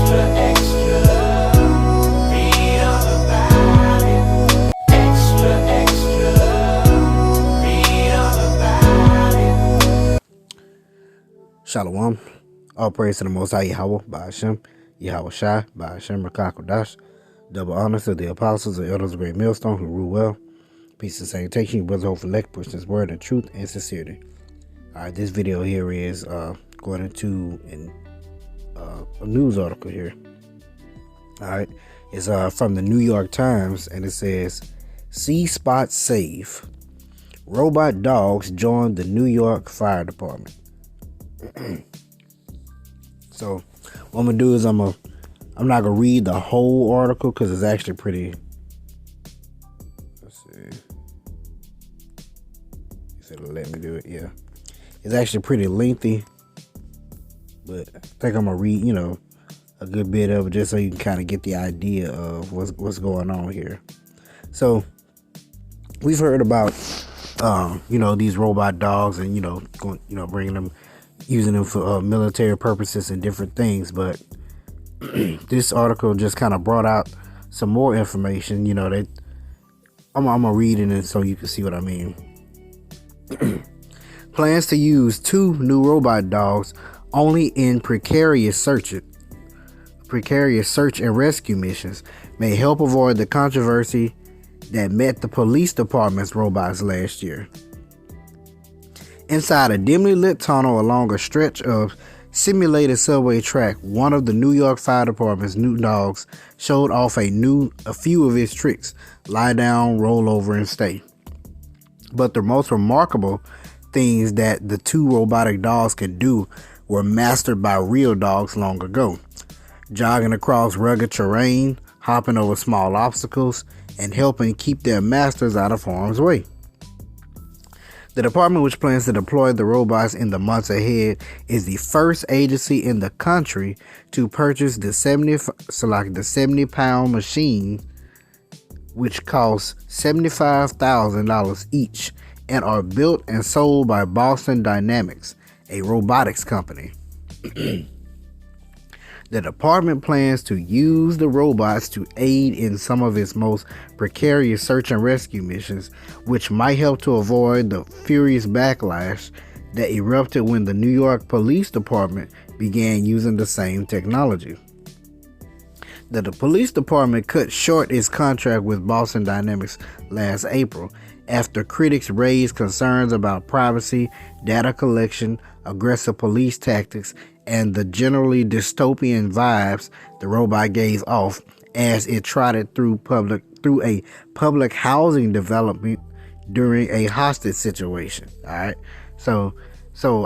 extra, extra. Read all about it. Extra, extra. Read all about it. Shalom. All praise to the Most High Yahweh, Ba'ashem, Yahweh Shai, Ba'ashem, Rakakodash. Double honors to the apostles and elders of Great Millstone who rule well. Peace and salutation. Brothers hope for elect, push this word in truth and sincerity. Alright, this video here is going into a news article here. Alright, it's from the New York Times, and it says, "See Spot Save. Robot dogs join the New York Fire Department." So what I'm gonna do is I'm not gonna read the whole article because it's actually pretty. Let's see. He said let me do it. Yeah, it's actually pretty lengthy, but I think I'm gonna read a good bit of it just so you can kind of get the idea of what's going on here. So we've heard about these robot dogs and bringing them, using them for military purposes and different things, but this article just kind of brought out some more information. I'm gonna read it so you can see what I mean. Plans to use 2 new robot dogs only in precarious search and rescue missions may help avoid the controversy that met the police department's robots last year. Inside a dimly lit tunnel along a stretch of simulated subway track, one of the New York Fire Department's new dogs showed off a few of its tricks: lie down, roll over, and stay. But the most remarkable things that the 2 robotic dogs could do were mastered by real dogs long ago: jogging across rugged terrain, hopping over small obstacles, and helping keep their masters out of harm's way. The department, which plans to deploy the robots in the months ahead, is the first agency in the country to purchase the 70-pound machine, which costs $75,000 each, and are built and sold by Boston Dynamics, a robotics company. The department plans to use the robots to aid in some of its most precarious search and rescue missions, which might help to avoid the furious backlash that erupted when the New York Police Department began using the same technology. The police department cut short its contract with Boston Dynamics last April after critics raised concerns about privacy, data collection, aggressive police tactics, and the generally dystopian vibes the robot gave off as it trotted through a public housing development during a hostage situation. All right, so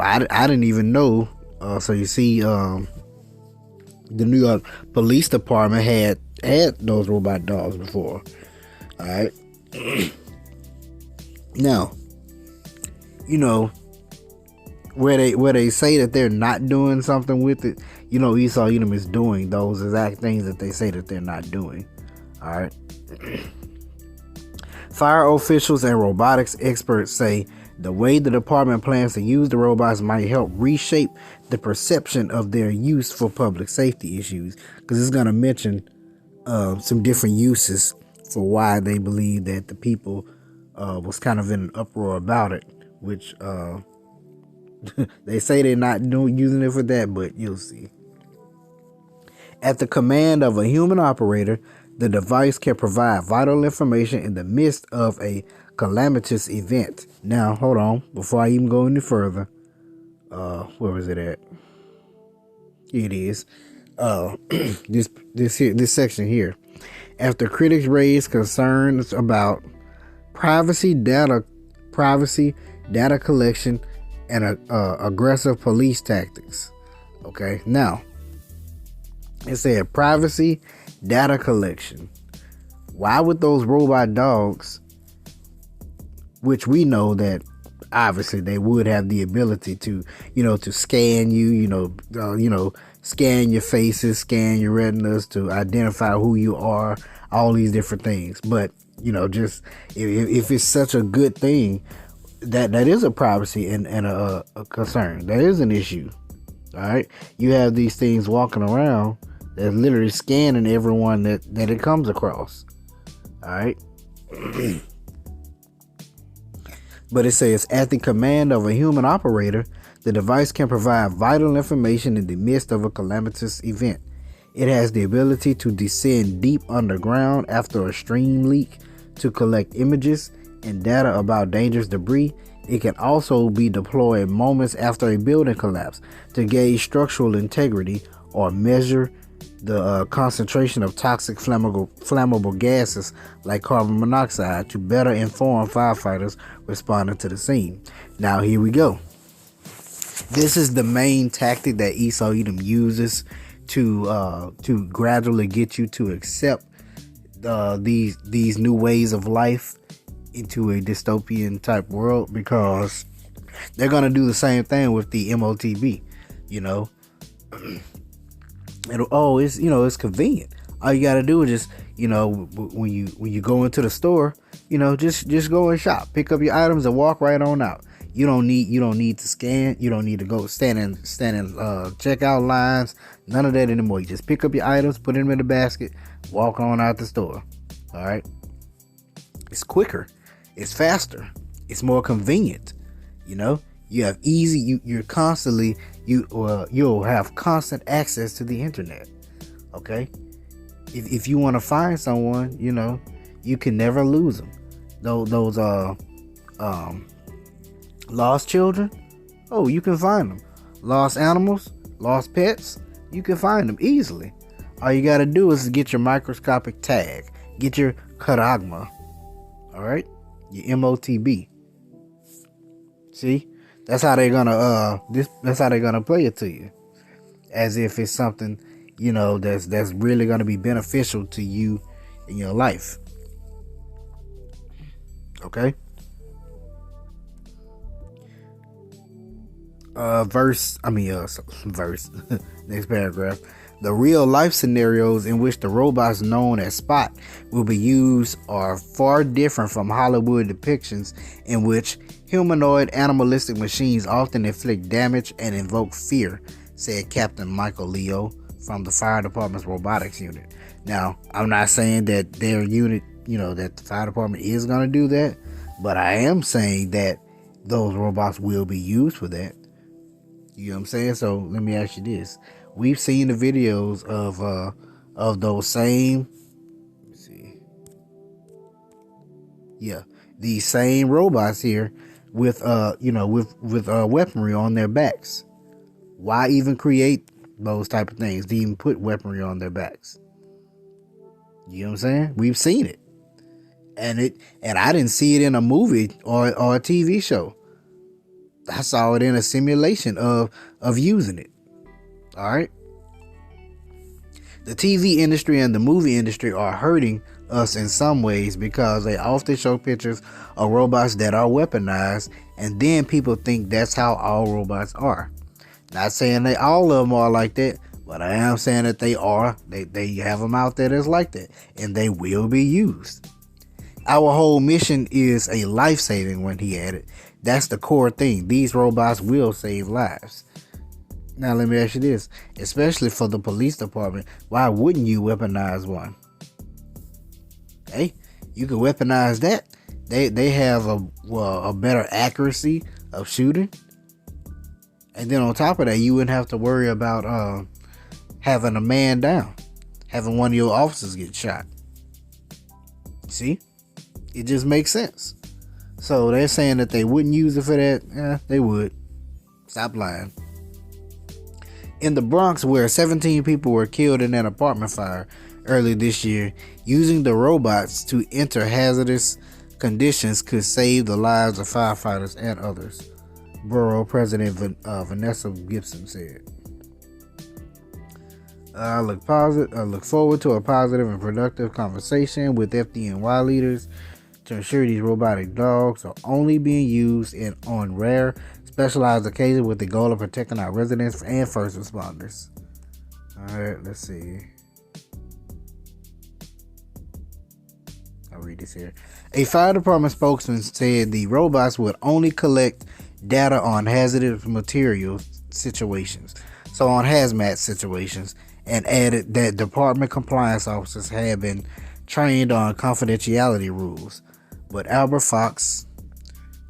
I didn't even know. So you see, the New York Police Department had those robot dogs before. All right, now where they say that they're not doing something with it, Esau Edom is doing those exact things that they say that they're not doing. All right. Fire officials and robotics experts say the way the department plans to use the robots might help reshape the perception of their use for public safety issues, because it's going to mention some different uses for why they believe that the people was kind of in an uproar about it, which they say they're not using it for that, but you'll see. At the command of a human operator, the device can provide vital information in the midst of a calamitous event. Now, hold on. Before I even go any further, where is it at? Here it is. This section here. After critics raised concerns about privacy, data collection, and aggressive police tactics. Okay, now it said privacy, data collection. Why would those robot dogs, which we know that obviously they would have the ability to, to scan you, scan your faces, scan your retinas to identify who you are, all these different things. But just if it's such a good thing, that is a privacy and a concern. That is an issue. All right, you have these things walking around that's literally scanning everyone that it comes across. All right. But it says, at the command of a human operator, the device can provide vital information in the midst of a calamitous event. It has the ability to descend deep underground after a stream leak to collect images and data about dangerous debris. It can also be deployed moments after a building collapse to gauge structural integrity or measure the concentration of toxic flammable gases like carbon monoxide to better inform firefighters responding to the scene. Now here we go. This is the main tactic that Esau Edom uses to gradually get you to accept these new ways of life into a dystopian type world, because they're gonna do the same thing with the MOTB. You know, it's convenient. All you gotta do is just, when you go into the store, just go and shop, pick up your items and walk right on out. You don't need to scan. You don't need to go stand in checkout lines. None of that anymore. You just pick up your items, put them in the basket, walk on out the store. All right. It's quicker. It's faster. It's more convenient. You have you'll have constant access to the internet. Okay. If you want to find someone, you can never lose them. Those lost children, you can find them. Lost animals, lost pets, you can find them easily. All you got to do is get your microscopic tag, get your Karagma, all right, your MOTB. See, that's how they're gonna play it to you, as if it's something that's really gonna be beneficial to you in your life. Okay. Verse. Next paragraph. The real life scenarios in which the robots known as Spot will be used are far different from Hollywood depictions in which humanoid animalistic machines often inflict damage and invoke fear, said Captain Michael Leo from the fire department's robotics unit. Now, I'm not saying that their unit, that the fire department is going to do that, but I am saying that those robots will be used for that. You know what I'm saying? So let me ask you this. We've seen the videos of those same, these same robots here with weaponry on their backs. Why even create those type of things to even put weaponry on their backs? You know what I'm saying? We've seen it. And I didn't see it in a movie or a TV show. I saw it in a simulation of using it. All right. The TV industry and the movie industry are hurting us in some ways because they often show pictures of robots that are weaponized, and then people think that's how all robots are. Not saying that all of them are like that, but I am saying that they are. They have them out there that's like that, and they will be used. Our whole mission is a life-saving one, he added. That's the core thing. These robots will save lives. Now let me ask you this, especially for the police department, why wouldn't you weaponize one? Hey, you can weaponize that. They have a better accuracy of shooting. And then on top of that, you wouldn't have to worry about having a man down, having one of your officers get shot. See? It just makes sense. So they're saying that they wouldn't use it for that. Yeah, they would. Stop lying. In the Bronx, where 17 people were killed in an apartment fire early this year, using the robots to enter hazardous conditions could save the lives of firefighters and others, Borough President Vanessa Gibson said. I look forward to a positive and productive conversation with FDNY leaders to ensure these robotic dogs are only being used on rare, specialized occasions with the goal of protecting our residents and first responders. All right, let's see. I'll read this here. A fire department spokesman said the robots would only collect data on hazardous material situations, So on hazmat situations, and added that department compliance officers had been trained on confidentiality rules. But Albert Fox,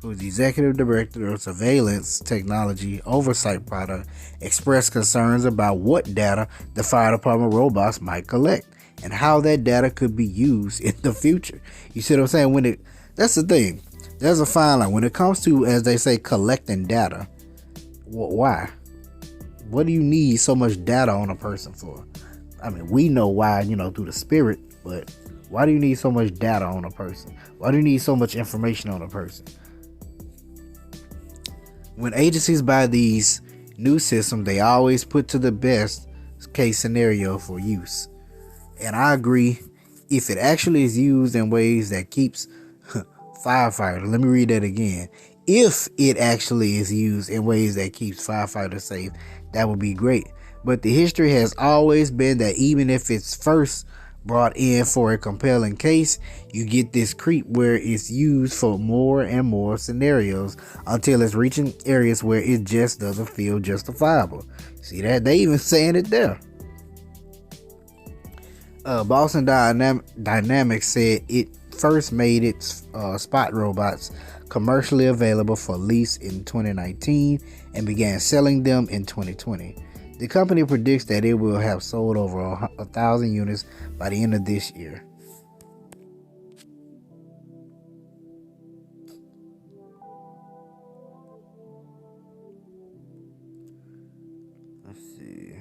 who is the executive director of surveillance technology oversight product, expressed concerns about what data the fire department robots might collect and how that data could be used in the future. You see what I'm saying? That's the thing. There's a fine line when it comes to, as they say, collecting data. Why? What do you need so much data on a person for? I mean, we know why, through the spirit, but why do you need so much data on a person? Why do you need so much information on a person? When agencies buy these new systems, they always put to the best case scenario for use. And I agree, if it actually is used in ways that keeps firefighters, let me read that again. If it actually is used in ways that keeps firefighters safe, that would be great. But the history has always been that even if it's first brought in for a compelling case, you get this creep where it's used for more and more scenarios until it's reaching areas where it just doesn't feel justifiable. See that? They even saying it there. Boston Dynamics said it first made its Spot robots commercially available for lease in 2019 and began selling them in 2020. The company predicts that it will have sold over 1,000 units by the end of this year. Let's see.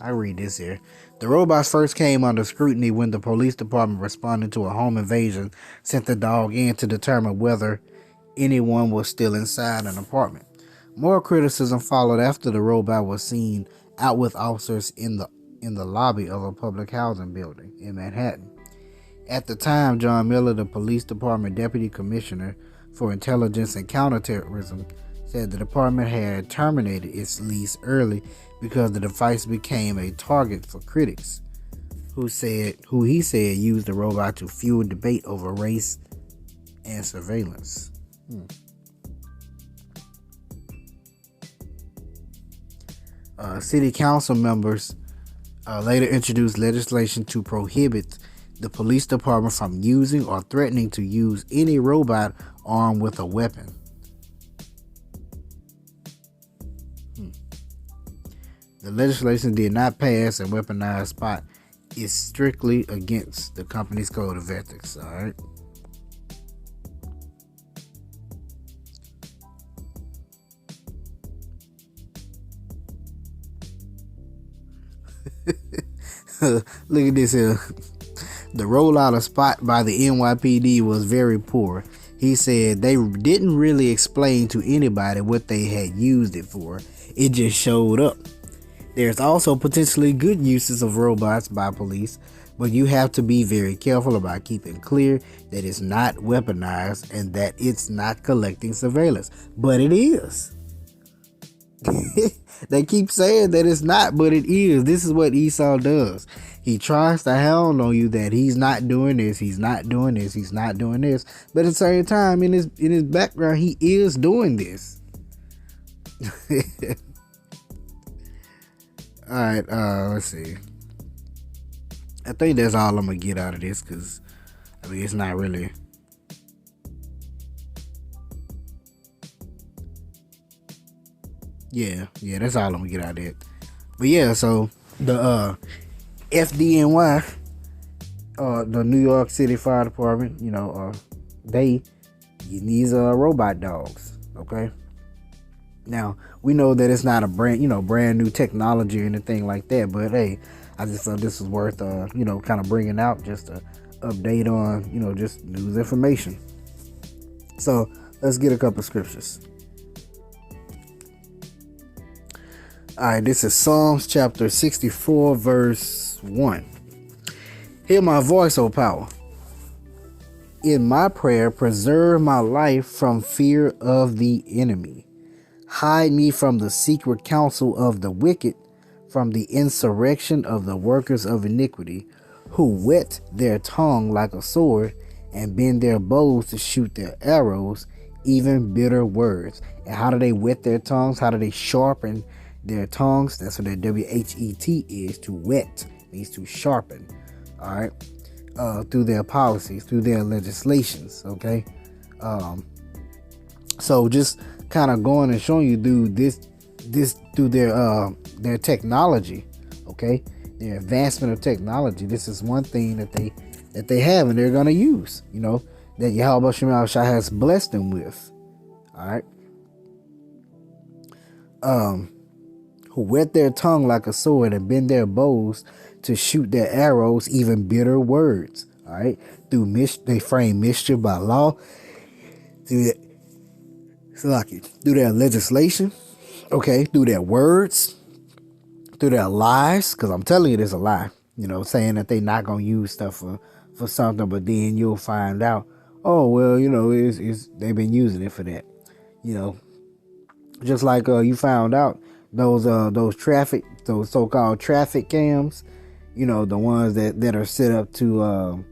I read this here. The robots first came under scrutiny when the police department responding to a home invasion sent the dog in to determine whether anyone was still inside an apartment. More criticism followed after the robot was seen out with officers in the lobby of a public housing building in Manhattan. At the time, John Miller, the police department deputy commissioner for intelligence and counterterrorism, said the department had terminated its lease early because the device became a target for critics who he said used the robot to fuel debate over race and surveillance. City council members later introduced legislation to prohibit the police department from using or threatening to use any robot armed with a weapon. The legislation did not pass, and weaponized Spot is strictly against the company's code of ethics. All right. Look at this here. The rollout of Spot by the NYPD was very poor. He said they didn't really explain to anybody what they had used it for. It just showed up. There's also potentially good uses of robots by police, but you have to be very careful about keeping clear that it's not weaponized and that it's not collecting surveillance. But it is. They keep saying that it's not, but it is. This is what Esau does. He tries to hound on you that he's not doing this, he's not doing this, he's not doing this. But at the same time, in his background, he is doing this. Alright, let's see. I think that's all I'm gonna get out of this, because I mean it's not really. Yeah, that's all I'm gonna get out of it. But yeah, so the FDNY, the New York City Fire Department, these are robot dogs. Okay. Now we know that it's not a brand new technology or anything like that, but hey, I just thought this was worth kind of bringing out just to update on just news information. So let's get a couple scriptures. Alright, this is Psalms chapter 64 verse 1. Hear my voice, O power. In my prayer, preserve my life from fear of the enemy. Hide me from the secret counsel of the wicked, from the insurrection of the workers of iniquity, who whet their tongue like a sword and bend their bows to shoot their arrows even bitter words. And how do they wet their tongues? How do they sharpen their tongues? That's what that WHET is. To wet means to sharpen. All right. Through their policies, through their legislations. Okay. So just kind of going and showing you through their technology. Okay. Their advancement of technology. This is one thing that they have and they're gonna use. That Yahweh Shema Shai has blessed them with. All right. Who wet their tongue like a sword and bend their bows to shoot their arrows, even bitter words. All right. They frame mischief by law. Through their legislation. Okay. Through their words. Through their lies. Because I'm telling you, there's a lie. Saying that they're not going to use stuff for something, but then you'll find out, oh, well, it's they've been using it for that. Just like you found out those so-called traffic cams, the ones that are set up to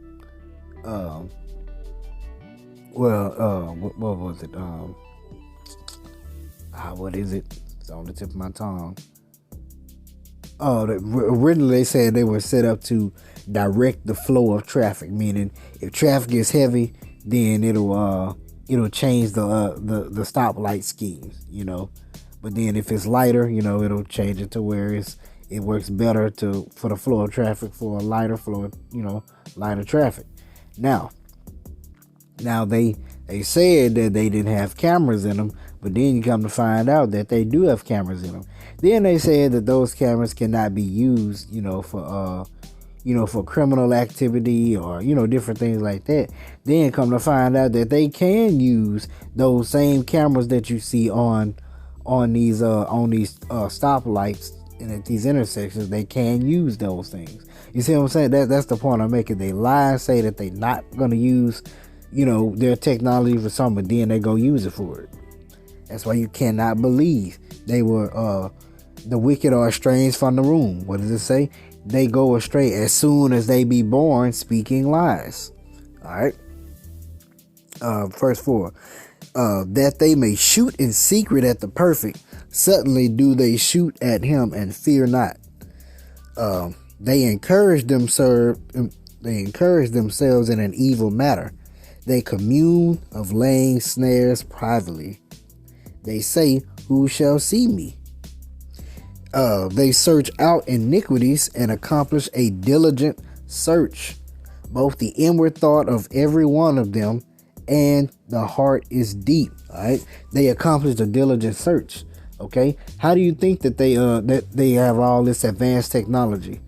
what was it? What is it? It's on the tip of my tongue. Originally they said they were set up to direct the flow of traffic, meaning if traffic is heavy, then it'll change the stoplight schemes, But then if it's lighter, it'll change it to where it works better for the flow of traffic, for a lighter flow, lighter traffic. Now they said that they didn't have cameras in them, but then you come to find out that they do have cameras in them. Then they said that those cameras cannot be used, for criminal activity or, different things like that. Then come to find out that they can use those same cameras that you see on these stoplights and at these intersections. They can use those things. You see what I'm saying? That's the point I'm making. They lie and say that they're not going to use, their technology for something, but then they go use it for it. That's why you cannot believe they were the wicked are estranged from the womb. What does it say? They go astray as soon as they be born, speaking lies. All right. Verse 4. That they may shoot in secret at the perfect, suddenly do they shoot at him and fear not. They encourage themselves in an evil matter. They commune of laying snares privately. They say, who shall see me? They search out iniquities and accomplish a diligent search. Both the inward thought of every one of them and the heart is deep. All right. They accomplish a diligent search. Okay. How do you think that they have all this advanced technology?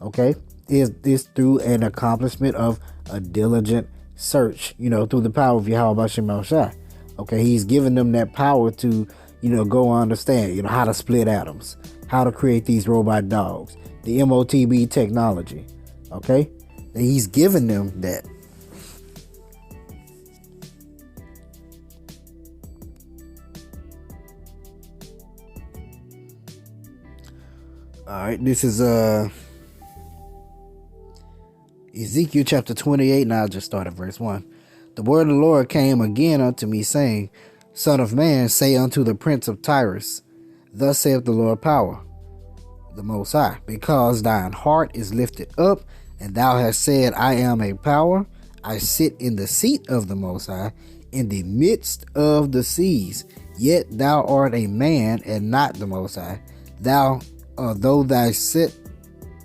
Okay. Is through an accomplishment of a diligent search, through the power of Yahweh Shem Shai. Okay. He's given them that power to, go understand, how to split atoms, how to create these robot dogs, the MOTB technology. Okay. He's given them that. All right, this is Ezekiel chapter 28, and I'll just start at verse 1. The word of the Lord came again unto me, saying, Son of man, say unto the prince of Tyrus, Thus saith the Lord power, the Most High, because thine heart is lifted up, and thou hast said, I am a power, I sit in the seat of the Most High, in the midst of the seas, yet thou art a man, and not the Most High. Thou though thou set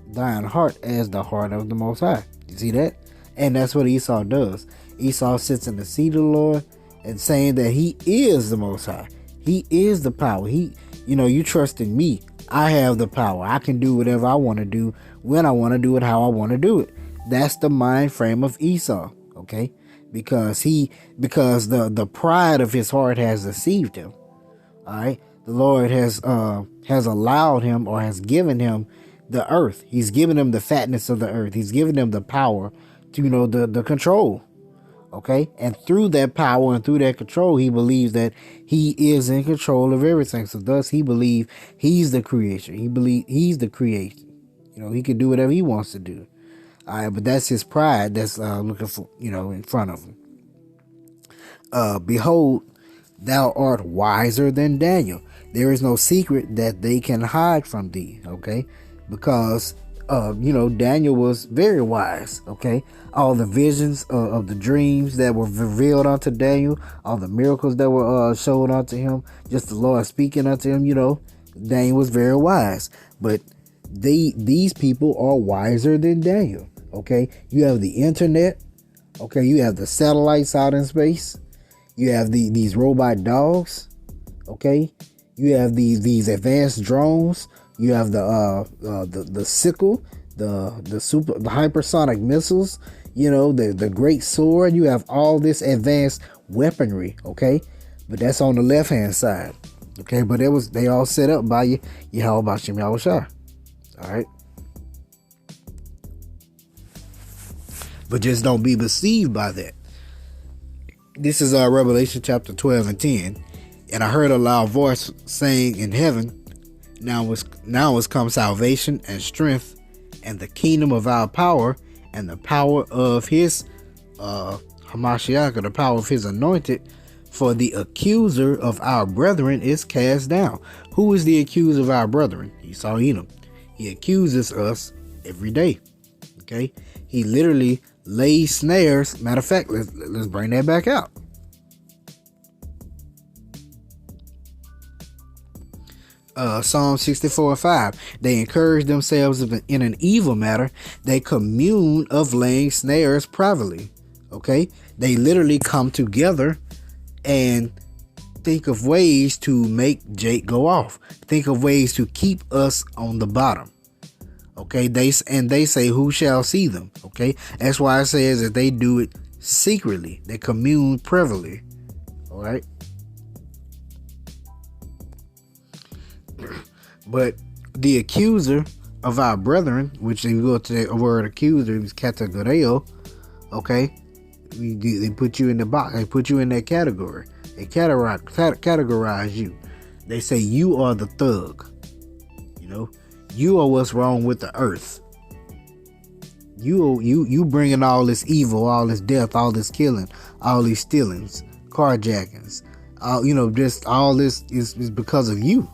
thine heart as the heart of the Most High. You see that? And that's what Esau does. Esau sits in the seat of the Lord and saying that he is the Most High. He is the power. You trust in me. I have the power. I can do whatever I want to do, when I want to do it, how I want to do it. That's the mind frame of Esau. Okay? Because the pride of his heart has deceived him. All right? The Lord has allowed him, or has given him, the earth. He's given him the fatness of the earth. He's given him the power to, the control. Okay. And through that power and through that control, he believes that he is in control of everything. So thus he believes he's the creator. He believes he's the creation. He can do whatever he wants to do. All right. But that's his pride that's looking for, in front of him. Behold, thou art wiser than Daniel. There is no secret that they can hide from thee, okay? Because, Daniel was very wise, okay? All the visions of the dreams that were revealed unto Daniel, all the miracles that were shown unto him, just the Lord speaking unto him, Daniel was very wise. But these people are wiser than Daniel, okay? You have the internet, okay? You have the satellites out in space. You have these robot dogs, okay? You have these advanced drones. You have the sickle, the hypersonic missiles. The great sword. You have all this advanced weaponry, okay? But that's on the left hand side, okay? But they all set up by Yahweh Hashem Yahushua, all right? But just don't be deceived by that. This is Revelation chapter 12 and 10. And I heard a loud voice saying in heaven, now is come salvation and strength and the kingdom of our power and the power of his Hamashiach, the power of his anointed, for the accuser of our brethren is cast down. Who is the accuser of our brethren? Esau Edom. He accuses us every day. Okay? He literally lays snares. Matter of fact, let's bring that back out. Psalm 64:5. They encourage themselves in an evil matter. They commune of laying snares privately. Okay, they literally come together and think of ways to make Jake go off. Think of ways to keep us on the bottom. Okay, they say, who shall see them? Okay, that's why it says that they do it secretly. They commune privately. All right. But the accuser of our brethren, which if you go to the word accuser, is kategoreo, okay? They put you in the box. They put you in that category. They categorize you. They say you are the thug. You are what's wrong with the earth. You bringing all this evil, all this death, all this killing, all these stealings, carjackings. Just all this is because of you.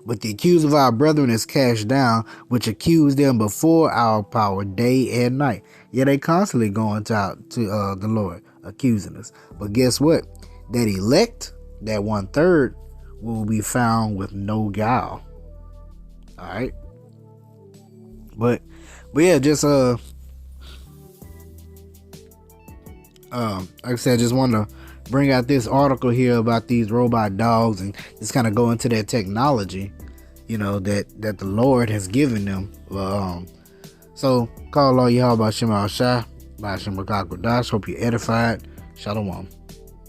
But the accuser of our brethren is cast down, which accused them before our power day and night. Yeah, they constantly going to the Lord, accusing us. But guess what? That elect, that 1/3, will be found with no guile. All right. But yeah, just like I said, I just want to bring out this article here about these robot dogs and just kind of go into that technology, that the Lord has given them. So call all y'all about Shema Shah, by Shema Kakodash. Hope you're edified. Shalom.